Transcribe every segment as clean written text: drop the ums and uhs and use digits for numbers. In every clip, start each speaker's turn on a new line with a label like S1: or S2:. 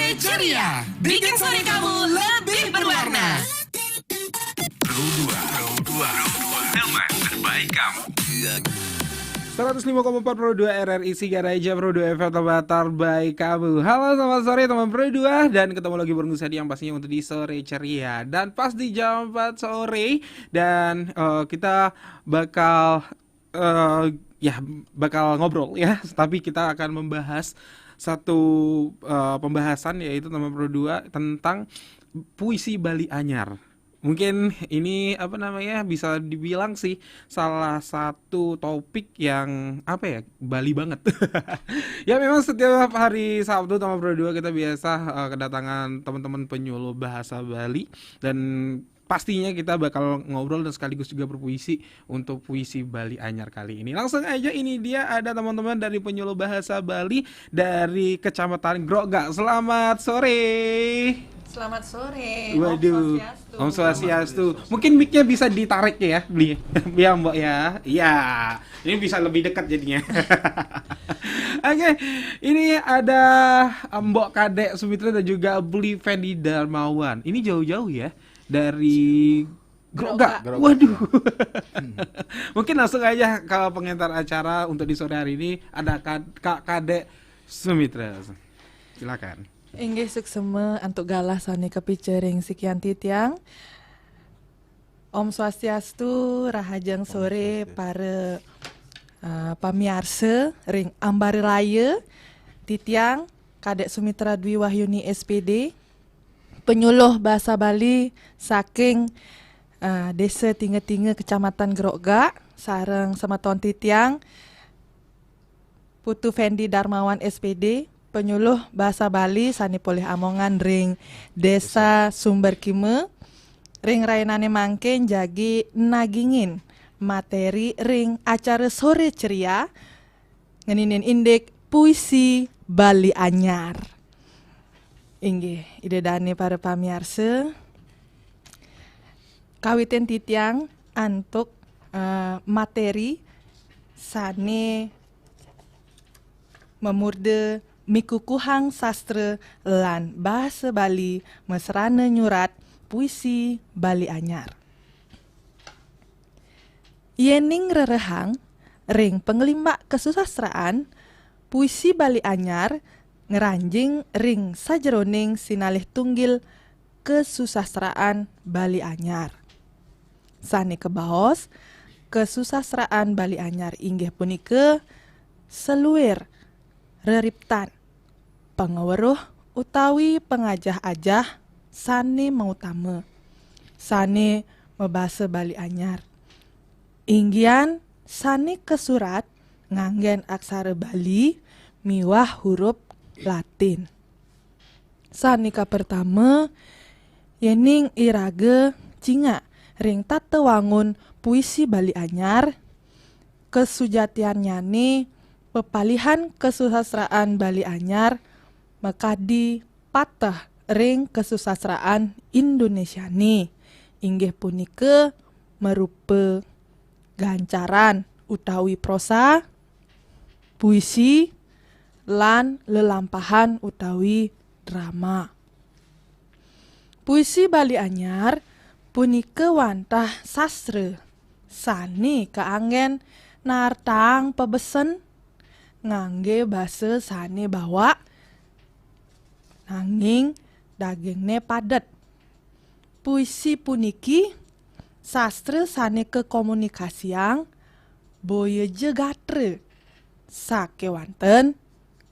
S1: Sore Ceria, bikin sore kamu lebih berwarna.
S2: Pro 2, teman terbaik kamu.
S3: 105,4 Pro 2 RRI Sigaraja Pro 2 FM teman terbaik kamu. Halo selamat sore teman Pro 2. Dan ketemu lagi bareng saya yang pastinya untuk di Sore Ceria. Dan pas di jam 4 sore. Dan kita bakal bakal ngobrol ya. Tapi kita akan membahas satu pembahasan, yaitu teman Pro 2 tentang puisi Bali Anyar. Mungkin ini bisa dibilang sih salah satu topik yang Bali banget. Ya memang setiap hari Sabtu sama Pro 2 kita biasa kedatangan teman-teman penyuluh bahasa Bali, dan pastinya kita bakal ngobrol dan sekaligus juga berpuisi untuk puisi Bali Anyar kali ini. Langsung aja, ini dia ada teman-teman dari penyuluh bahasa Bali dari Kecamatan Grogak. Selamat sore.
S4: Selamat sore.
S3: Waduh, Om Swastiastu. Mungkin mic-nya bisa ditarik ya, biar Mbak ya. Iya, ini bisa lebih dekat jadinya. Oke, ini ada Mbok Kadek Sumitra dan juga Bli Fendi Darmawan. Ini jauh-jauh ya dari Grogak. Waduh. Mungkin langsung aja ke pengantar acara untuk di sore hari ini. Ada Kak Kadek Sumitra. Silakan.
S4: Inggih suksema antuk galah sani kepicering sekian titiang. Om Swastiastu, rahajang sore para pamiarsa ring Ambari Raya titiang Kadek Sumitra Dwi Wahyuni SPD, penyuluh bahasa Bali saking Desa Tinga-Tinga Kecamatan Grogak sareng samaton titiang Putu Fendi Darmawan SPD, penyuluh bahasa Bali sani poleh Amongan ring Desa Sumber Kime, ring rayanane mangken jagi nagingin materi ring acara Sore Ceria ngeninin indek puisi Bali Anyar. Inggih ide dani para pamiarsa kawitin titiang antuk materi sane memurde mikukuhang sastra lan bahasa Bali mesrana nyurat puisi Bali Anyar. Yening rerehang ring pengelimbak kesusastraan puisi Bali Anyar ngeranjing ring sajeroning sinalih tunggil kesusastraan Bali Anyar. Sane kebaos kesusastraan Bali Anyar inggih punike seluir reriptan pengaweruh utawi pengajah-ajah sane mautama sane mebasa Bali Anyar. Inggian sane kesurat nganggen aksara Bali miwah huruf Latin. Sane ka pertama yening irage cinga ring tatewangun puisi Bali Anyar kesujatian nyane pepalihan kesusastraan Bali Anyar makadi patah ring kesusastraan Indonesia ni inggih punike merupa gancaran utawi prosa, puisi, lan lelampahan utawi drama. Puisi Bali Anyar punike wantah sastra sani kaanggen nartang pebesen ngangge basa sane bawa nanging dagengne padet. Puisi puniki sastra sane kekomunikasiang boya jegatre sakewanten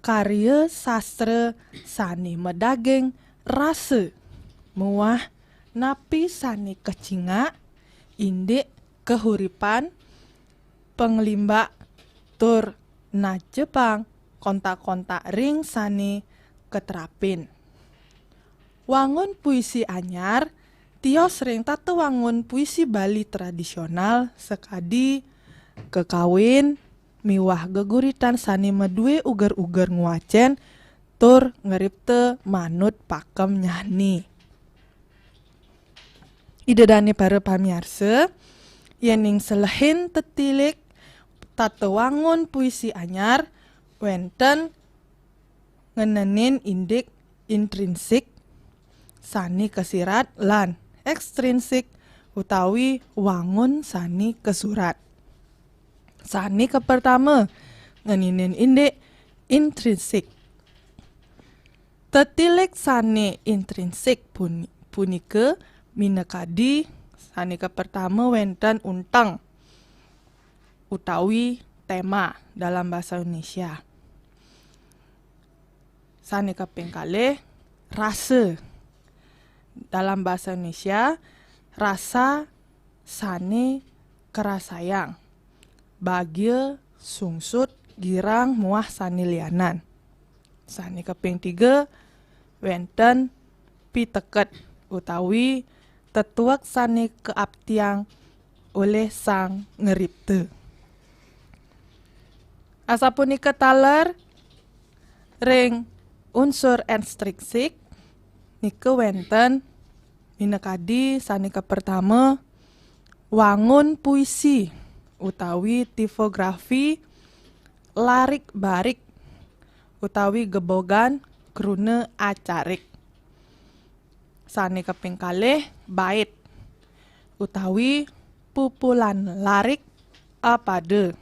S4: karya sastra sane medageng rasa muah napi sane kecinga indek kehuripan penglimbak tur na Jepang kontak-kontak ring sane keterapin. Wangun puisi anyar tios ring tatewangun puisi Bali tradisional sekadi kekawin miwah geguritan sane medue uger-uger nguacen tur ngeripte manut pakem nyanyi. Idedane para pamiarsa yening selehin tetilik tatewangun puisi anyar wenten ngenenin indik intrinsik sani kesirat lan ekstrinsik utawi wangun sani kesurat. Sani kepertama ngeninin indek intrinsik. Tetilik sani intrinsik punike minekadi sani kepertama wenten untang utawi tema dalam bahasa Indonesia. Sani kaping kalih rasa. Dalam bahasa Indonesia, rasa sani kerasayang. Bahagia, sungsut, girang, muah sani lianan. Sani kaping 3 wenten piteket utawi tetuak sani keaptiang oleh sang ngeripte. Asapunika taler ring unsur ekstrinsik nike wenten minekadi sani pertama wangun puisi utawi tipografi larik barik utawi gebogan krune acarik. Sani kaping kalih bait utawi pupulan larik apade.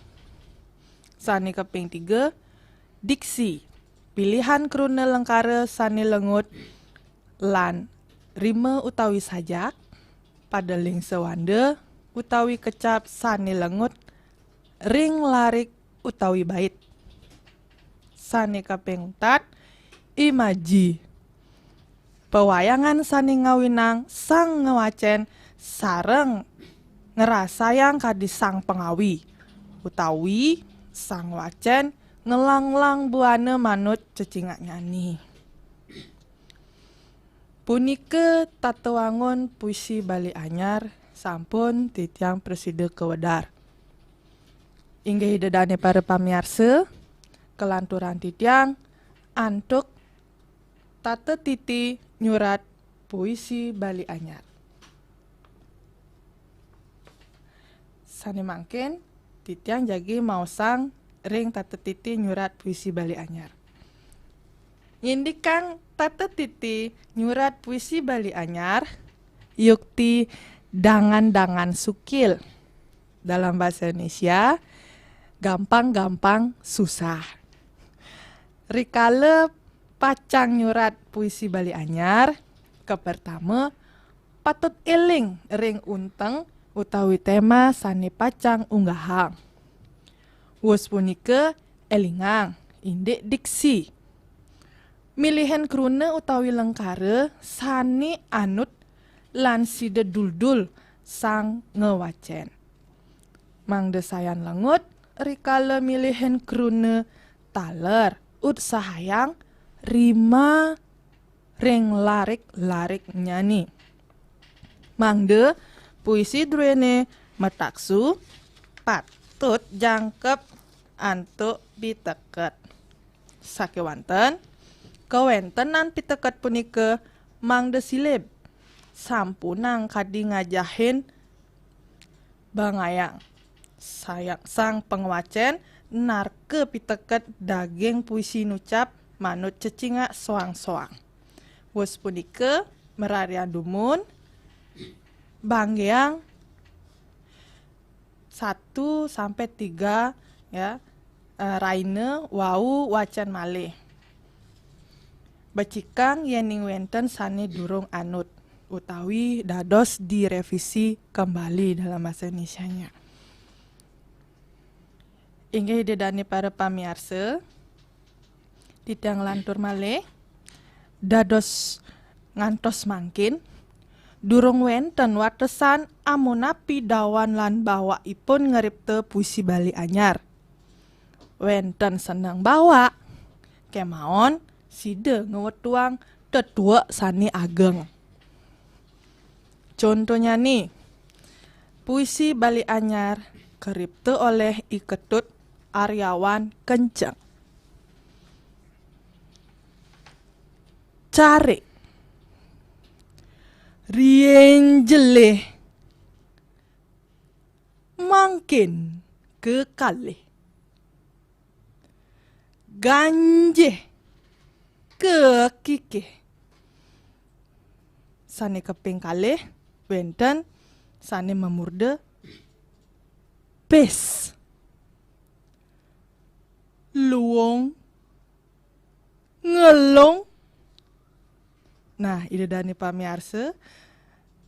S4: Sani kaping 3 diksi pilihan krune lengkare sani lengut lan rime utawi sajak padeling sewande utawi kecap sani lengut ring larik utawi bait. Sani kaping 4 imaji pewayangan sani ngawinang sang ngewacen sareng ngerasayang kadi sang pengawi utawi sang wacen ngelanglang buana manut cecingak nyanyi. Punike tatawangun puisi Bali Anyar sampun titiang preside kewedar. Inggih dedane para pamiarsa kelanturan titiang antuk tata titi nyurat puisi Bali Anyar. Sani mangkin titiang jagi mausang ring tata titi nyurat puisi Bali Anyar. Nyindikan tata titi nyurat puisi Bali Anyar yukti dangan-dangan sukil. Dalam bahasa Indonesia gampang-gampang susah. Rikale pacang nyurat puisi Bali Anyar kepertama patut eling ring unteng utawi tema sani pacang unggahang. Wus punike elingang indek diksi. Milihan krune utawi lengkare sani anut lan side duldul sang ngewacen. Mangdesayan lengut rikale milihan krune taler ut sahayang rima ring larik nyanyi. Mangde puisi druene metaksu patut jangkep antuk piteket. Sakewanten kewentenan piteket punike mangde silib sampunang kadi ngajahin bangayang sang pengwacen narke piteket daging puisi nucap manut cecingak soang-soang. Wus punike merarian dumun banggeang 1 sampai 3 ya raine wau wacan malih. Becikang yening wenten sane durung anut utawi dados direvisi kembali dalam bahasa Indonesianya. Inggih dedane para pamiarsa titiang lantur malih dados ngantos mangkin durung wenten watesan amunapi dawan lan bawaipun ngeripte puisi Bali Anyar. Wenten seneng bawa kemaon side ngewetuang tetua sani ageng. Contohnya nih puisi Bali Anyar keripte oleh Iketut Aryawan Kenceng. Cari rien jeleh mangkin kekalih ganjeh kekikih. Sane keping kalih wenten sane memurde pes. Luwung ngelong. Nah, ide dani pamiarsa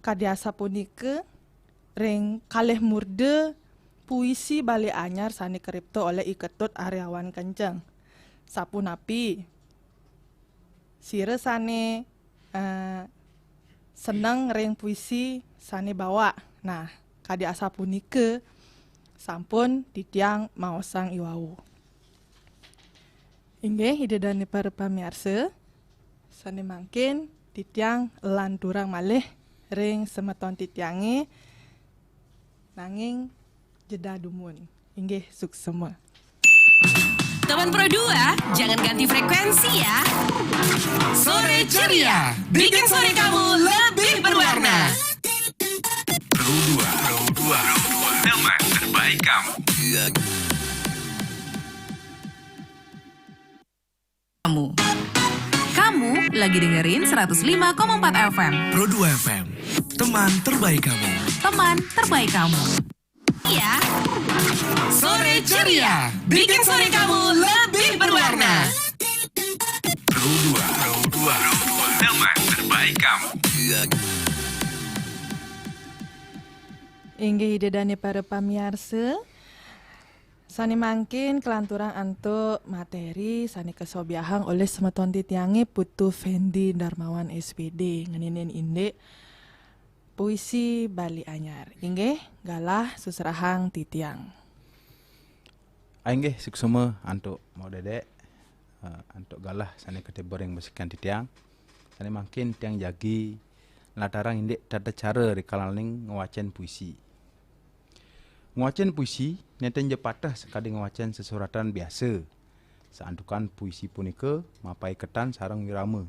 S4: kadiasa punike ring kalih murde puisi bali anyar sane kripto oleh Iketut Aryawan Kenceng. Sapunapi sire sane seneng ring puisi sane bawa. Nah, kadiasa punike sampun titiang maosang iwau. Inggih ide dani para pamiarsa sane mangkin titiang lanturang malih ring semeton titiange nanging jeda dumun. Inggih suksema.
S1: Teman Pro 2, jangan ganti frekuensi ya. Sore ceria, bikin sore kamu lebih berwarna.
S2: Pro 2, teman terbaik kamu.
S1: Kamu lagi dengerin 105,4 FM.
S5: Pro 2 FM, teman terbaik kamu.
S1: Teman terbaik kamu. Ya. Sore ceria, bikin sore kamu lebih berwarna.
S2: Pro 2, teman terbaik kamu.
S4: Inggih ide dani para pamiarsa sani mangkin kelanturan antuk materi sani kesobiahang oleh semeton titiange Putu Fendi Darmawan SPD ngeninin indek puisi Bali Anyar. Inggih galah susrahang titiang.
S6: Ainggih suksema antuk mau dedek antuk galah sane keteboreng besikan titiang. Sane mangkin tiang jagi latarang indek tata cara rikalaning ngewacen puisi. Ngewacen puisi nenten je patah sekali ngewacen sesuratan biasa. Seantukan puisi punika mapai ketan sarang wirama.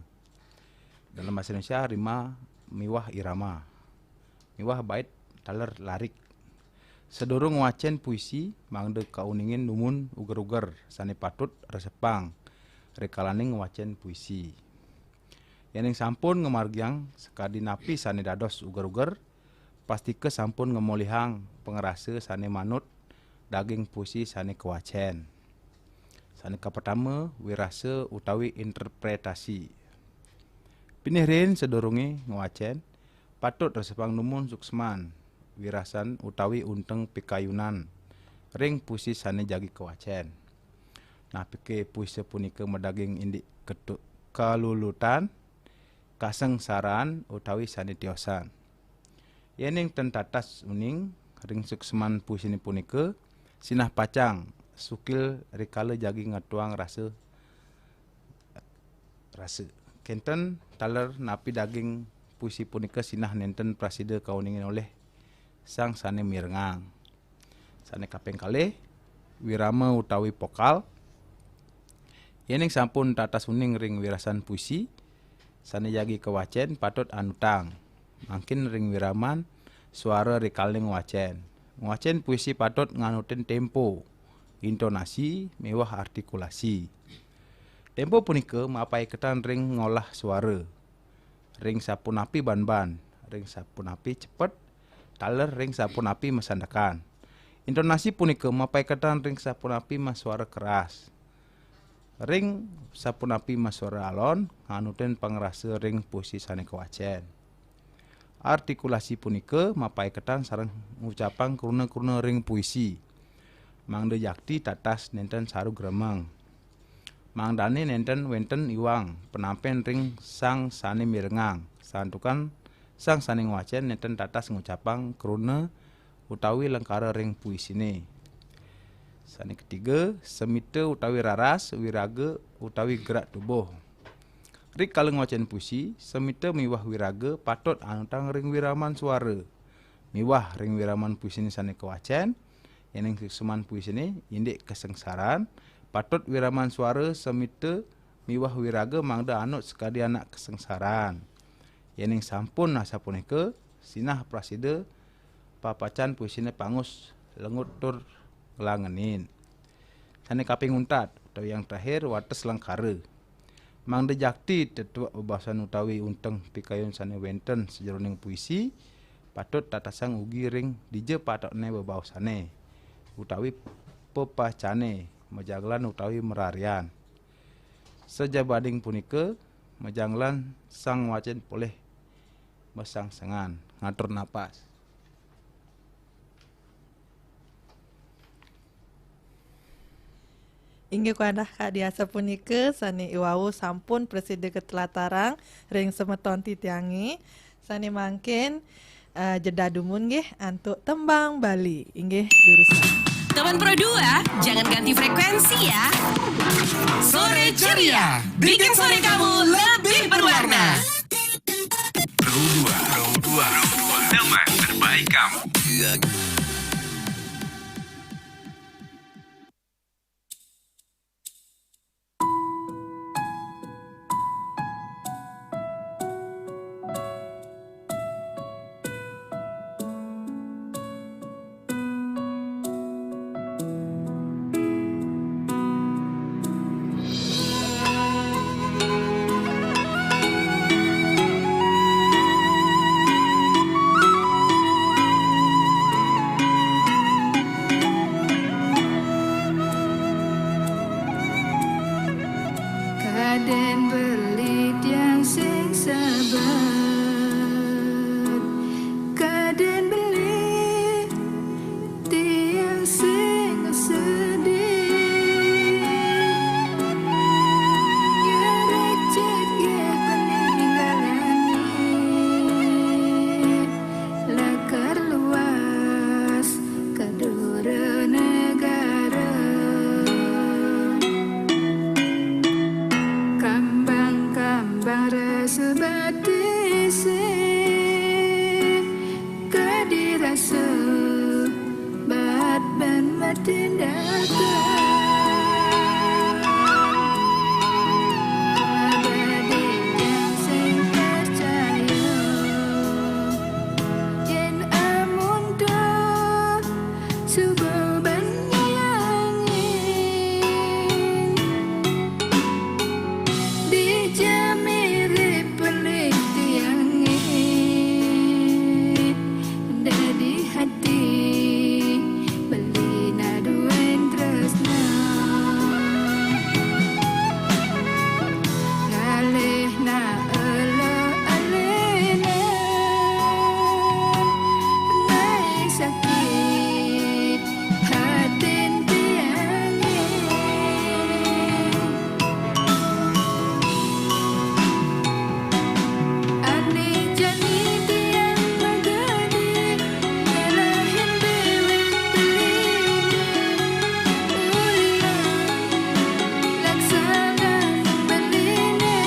S6: Dalam bahasa Indonesia rima miwah irama. Miwah bait taler larik. Sedorong ngewacen puisi mangde kauningin numun uger-uger sane patut resepang rekalaning ngewacen puisi. Yang sampun ngemargiang sekadi napi sane dados uger-uger pastike sampun ngemolihang pengerasa sane manut daging puisi sane kewacen. Sane pertama wirasa utawi interpretasi. Pinihrin sedorunge ngewacen patut resepang numun suksman wirasan utawi unteng pikayunan ring puisi sane jagi kewacen. Nah pike puisi punika medaging indik ketuk kalulutan kasengsaran utawi sane tiosan. Yening tentatas uning ring suksman puisi ni punika sinah pacang sukil rikala jagi ngatuang rasa kenten taler napi daging puisi punika sinah nenten prasida kauningin oleh sang sane mirengang. Sane kaping kalih wirama utawi pokal. Yening sampun tatas uning ring wirasan puisi sane jagi kewacen patut anutang. Mungkin ring wiraman suara rikaling wacen. Wacen puisi patut nganutin tempo, intonasi, mewah artikulasi. Tempo punika mapai ketan ring ngolah suara. Ring sapunapi ban-ban, ring sapunapi cepet, taler ring sapunapi mesandakan. Intonasi punika mapai ketan ring sapunapi mas suara keras. Ring sapunapi mas suara alon, nganutin pangrasa ring puisi sane kewacen. Artikulasi punika mapai ketan sareng ngucapang kurna-kurna ring puisi. Mangde yakti tatas nenten saru gremeng. Mangdane nenten wenten iwang penampen ring sang sane mirengang. Santukan sang sane ngwacen nenten tatas ngucapang kurna utawi lengkara ring puisine. Sane ketiga semite utawi raras wiraga utawi gerak tubuh. Rik kalau ngwacen puisi, semite miwah wiraga patut anutang ring wiraman suara. Miwah ring wiraman puisi ni sane kewacen, yang suksman puisi ni indik kesengsaran, patut wiraman suara semite miwah wiraga mangda anut sekali anak kesengsaran. Yang sampun asa punika sinah prasida papacan puisi ni pangus lengut tur ngelangenin. Sane kaping untat atau yang terakhir wates lengkara. Mang dejakti tetua bebasan utawi unteng pikayon sane wenten sejeroning puisi patut tatasang ugi ring dije patokne bebausane utawi pepacane majanglan utawi merarian. Sejabading punika majanglan sang wacen poleh mesang-sengan ngatur napas.
S4: Inggih kuandah kadiasa punika sani iwau sampun presiden ketelatarang ring semeton titiangi sani mangkin jeda dumun nggih antuk tembang Bali inggih durusan.
S1: Teman Pro 2, jangan ganti frekuensi ya. Sore ceria, bikin sore kamu lebih berwarna.
S2: Pro 2, teman terbaik kamu.
S7: Kaden belit yang sing sabar, kaden belit tiang sing sedih. Ya recet ya peninggalani, lakar luas kadura negara. Kambang sebati kadirasa bat ban matindakan abadi yang sing percaya yen amundo subuh banyangin dijamiri peneliti yang dari hati beli naduen tresna ngalih na elo alena naik sakit hatin tiangin ani jani tiang magadi ngelahin dewek pelini uliang laksana beline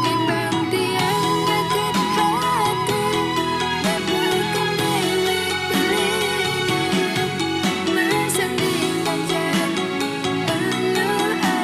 S7: timbang tiang ngakit hati dan bukan dewek pelini mesanding manjat elu alena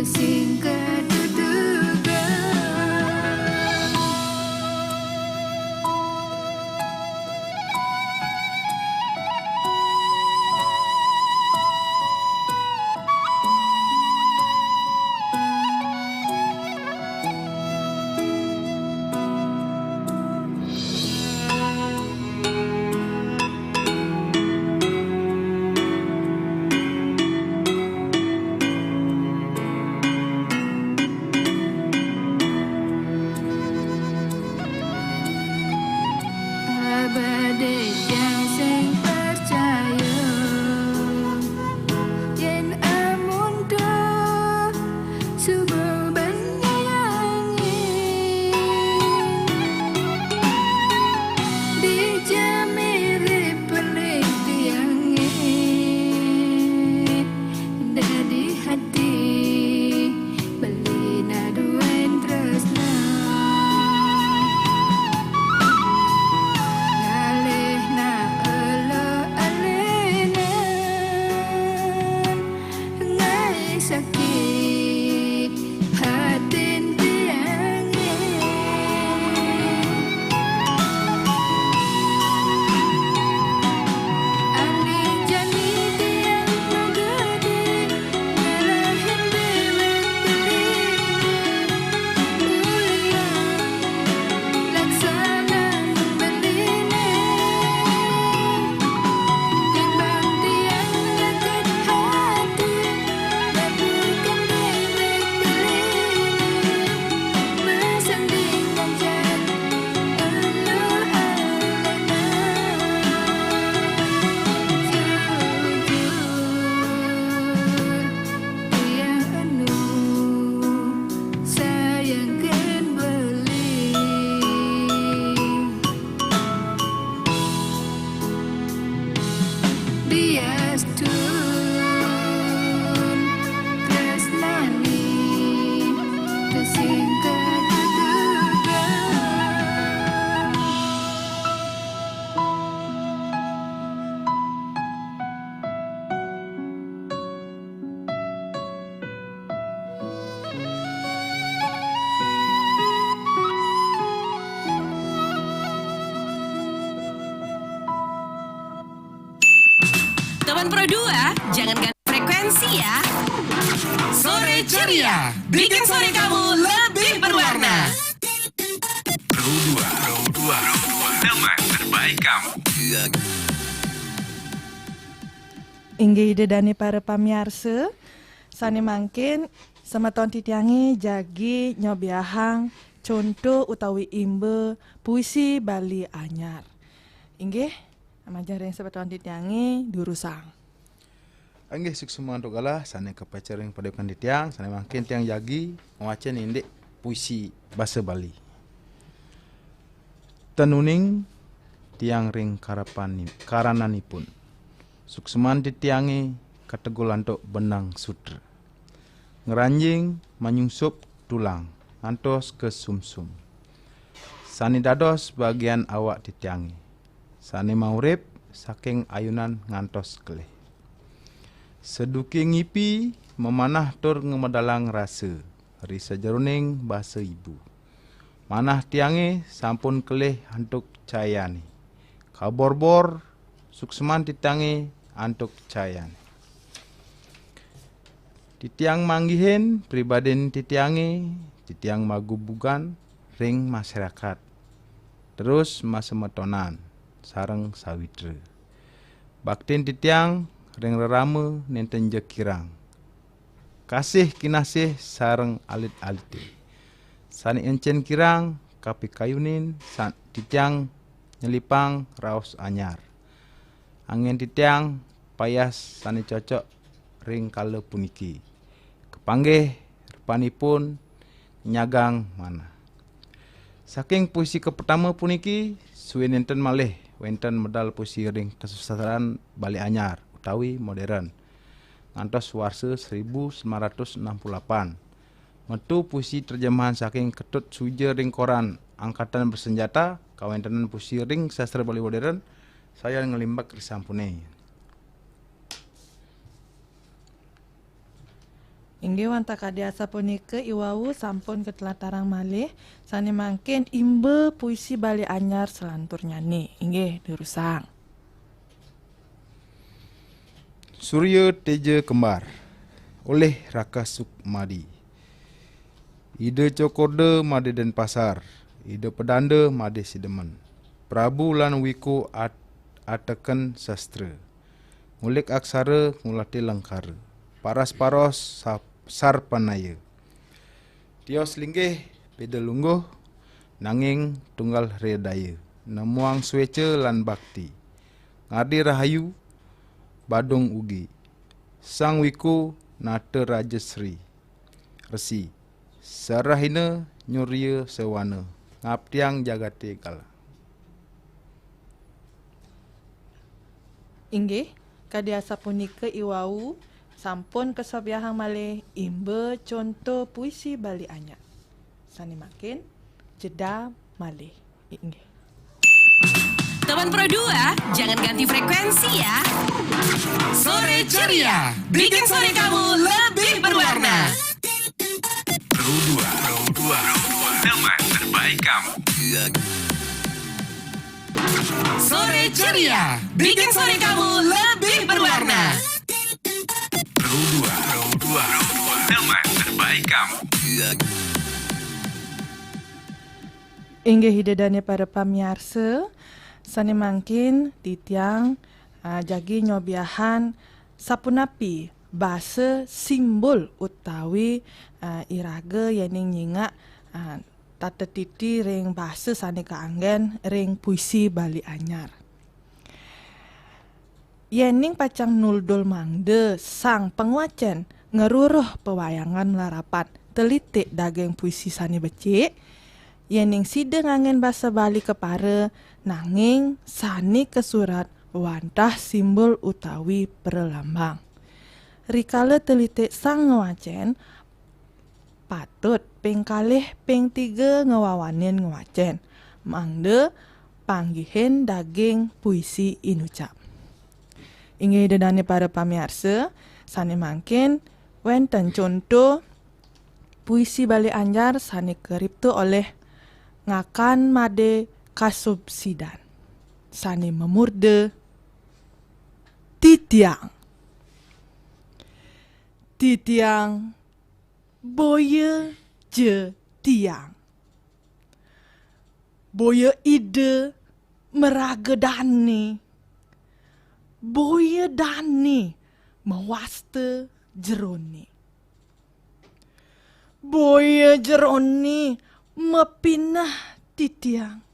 S7: Singkat terduga. Abadi yang sing percaya yen amundo subuh banyangin dijamiri peneliti yang dari hati beli naduen tresna tun tresnani tersingkat
S1: Teman Pro 2, jangan ganti frekuensi ya. Sore ceria, bikin sore kamu lebih berwarna.
S2: Pro 2, teman terbaik kamu.
S4: Inggih dedani para pamiarsa, sane mangkin semeton titiangi jagi nyobiahang contoh utawi imbe puisi Bali anyar. Inggih amajar yang semeton titiangi durusang.
S6: Anggih sukseman tu galah sana kepacaring pada bukan tiang, sana makin tiang jagi membaca indik puisi bahasa Bali. Tenuning tiang ring karananipun. Sukseman ditiangi kategulan tok benang sutra. Ngeranjing menyungsup tulang, ngantos ke sumsum. Sani dados bagian awak ditiangi. Sani maurip saking ayunan ngantos kelih. Seduki ngipi memanah tur ngemedalang rasa. Risa jeruning bahasa ibu. Manah tiangi sampun kelih antuk cayani. Kabor-bor sukseman ditiangi antuk cayani. Titiang manggihin pribadin titiangi, titiang magubugan ring masyarakat. Terus masemetonan sareng sawitra. Baktin titiang ring rerame nenten jekirang. Kasih kinasih sareng alit-alite. Sani encen kirang kapi kayunin titiang nyelipang raos anyar. Angin titiang payas sani cocok ring kala puniki. Kepanggih rupanipun nyagang mana. Saking puisi ke pertama puniki suwe nenten malih wenten medal puisi ring kesusaran Bali anyar utawi modern. Ngantos warsa 1968. Metu puisi terjemahan saking Ketut Suja ring koran Angkatan Bersenjata kawentenan puisi ring sastra Bali modern saya ngelimbak risampune.
S4: Inggih wanta kadiasa punika iwau sampun ketelatarang malih sane mangkin imbe puisi Bali anyar selantur nyani. Inggih durusang.
S6: Surya Teja Kembar oleh Raka Sukmadi. Ide Cokorde Made Denpasar, Ide Pedanda Made Sidemen. Prabu lan Wiku ateken sastra. Ngulik aksara ngulati lengkara. Paras-paros sarpanaya. Tios linggih beda lungguh nanging tunggal redaya. Nemuang suwece lan bakti. Ngadi rahayu badung ugi. Sang Wiku nata Raja Sri. Resi. Sarahina nyurya sewana. Ngaptiang jagate kala.
S4: Inggih kadiasa punika iwau sampun kesobiahang malih imbe contoh puisi Bali anyar. Sani makin jeda malih. Inggih.
S1: Teman Pro 2, jangan ganti frekuensi ya. Sore ceria, bikin sore kamu lebih berwarna.
S2: Pro 2, teman terbaik kamu.
S1: Sore ceria, bikin sore kamu lebih berwarna.
S2: Pro 2, teman terbaik kamu.
S4: Inggih hidedane para pamiarsa sane mangkin titiang jagi nyobiahan sapunapi bahasa simbol utawi iraga yening nyingak tata titi ring bahasa sane kaanggen ring puisi Bali anyar. Yening pacang nuldul mangde sang penguacan ngeruruh pewayangan larapat telitik daging puisi sane becik. Yening sida ngangen bahasa Bali kepara nanging sani kesurat wantah simbol utawi perlambang. Rikala teliti sang ngewacen, patut ping kalih ping 3 ngewawanin ngewacen. Mangde panggihin daging puisi inucap. Inggih dedane para pamirsa, sane mangkin wenten contoh puisi Bali Anyar sane keriptu oleh Ngakan Made Kasubsidan. Sane memurde Titiang. Titiang boye je tiang. Boye ide meraga dani. Boye dani mewaste jeroni. Boye jeroni mepinah titiang.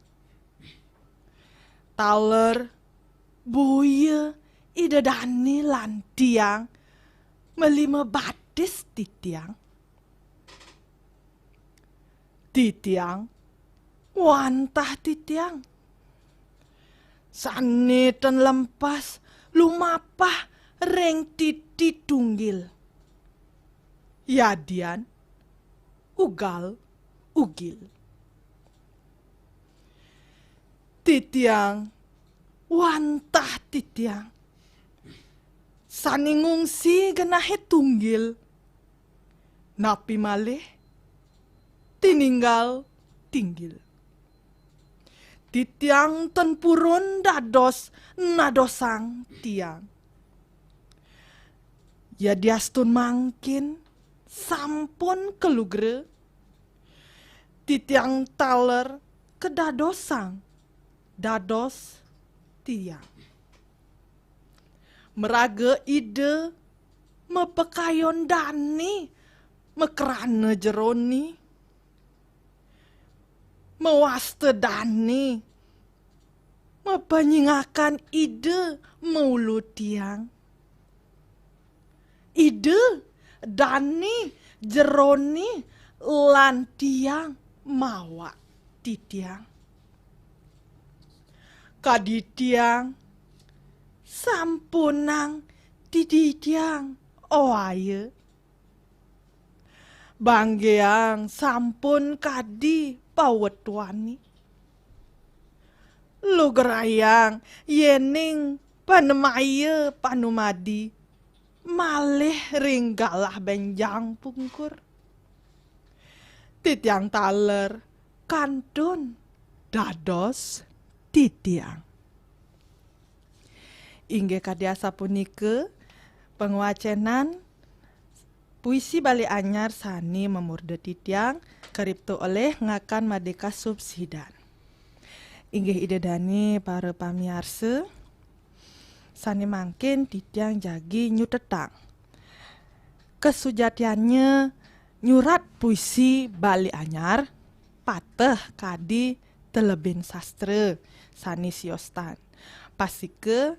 S4: Taler boye ide dani lan tiang melima batis titiang. Titiang wantah titiang. Sane ten lempas lumapah reng titi tunggil. Yadian ugal ugil. Titiang wantah titiang. Sane ngungsi genahe tunggil. Napi malih tininggal tinggil. Titiang ten purun dados nadosang tiang. Ya diastun mangkin sampun kelugre. Titiang taler kedadosang dados tiang. Meraga ide mepekayon dani mekerana jeroni. Mewaste dani mepanyingakan ide maulu tiang. Ide dani jeroni lan tiang mawa titiang. Kaditiang sampunang titiang oaye. Banggeang sampun kadi pawetwani. Lugerayang yening panemaya panumadi. Malih ringgalah benjang pungkur. Titiang taler kantun dados titiang. Inggih kadiasa punike penguacenan puisi Bali Anyar sani memurde titiang keriptu oleh Ngakan Made Kasubsidan. Inggih idedani para pamirsa sani mangkin titiang jagi nyutetang. Kesujatiannya nyurat puisi Bali Anyar pateh kadi telebin sastra sani siostan. Pasike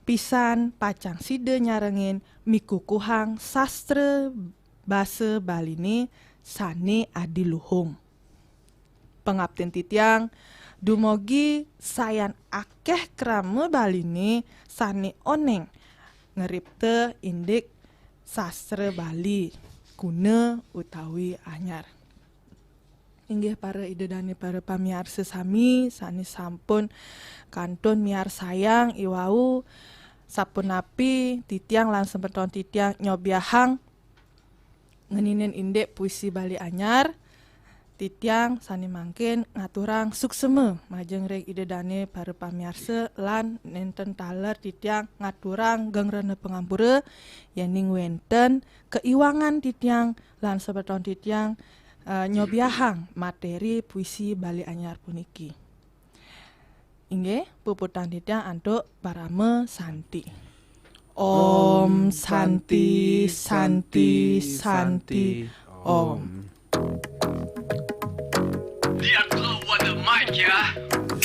S4: pisan pacang side nyarengin mikukuhang sastra basa Balini sani adiluhung. Pengabten titiang dumogi sayan akeh krama Balini sani oneng ngeripte indik sastra Bali kuna utawi anyar. Inggih para idedani para pamirsa sami sani sampun kantun miar sayang iwau sapunapi titiang lan sempeton titiang nyobiahang ngeninin indek puisi Bali Anyar. Titiang sani mangkin ngaturang sukseme majeng reg idedane para pamirsa lan nenten taler titiang ngaturang gengrene pengampura yening wenten keiwangan titiang lan sempeton titiang nyobiahang materi puisi Bali Anyar puniki. Inggih puputan titiang antuk parame santi. Om Santi Santi Santi Om.
S2: Lihat keluar the mic ya.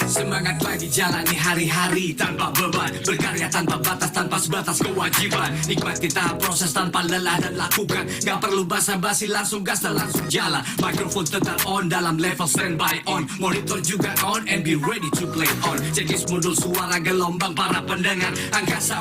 S8: Semangat lagi jalani hari-hari tanpa beban, berkarya tanpa batas, tanpa sebatas kewajiban. Nikmati tahap proses tanpa lelah dan lakukan. Gak perlu basa-basi, langsung gas dan langsung jalan. Mikrofon tetap on dalam level standby on. Monitor juga on and be ready to play on. Checklist modul suara gelombang para pendengar. Angkasa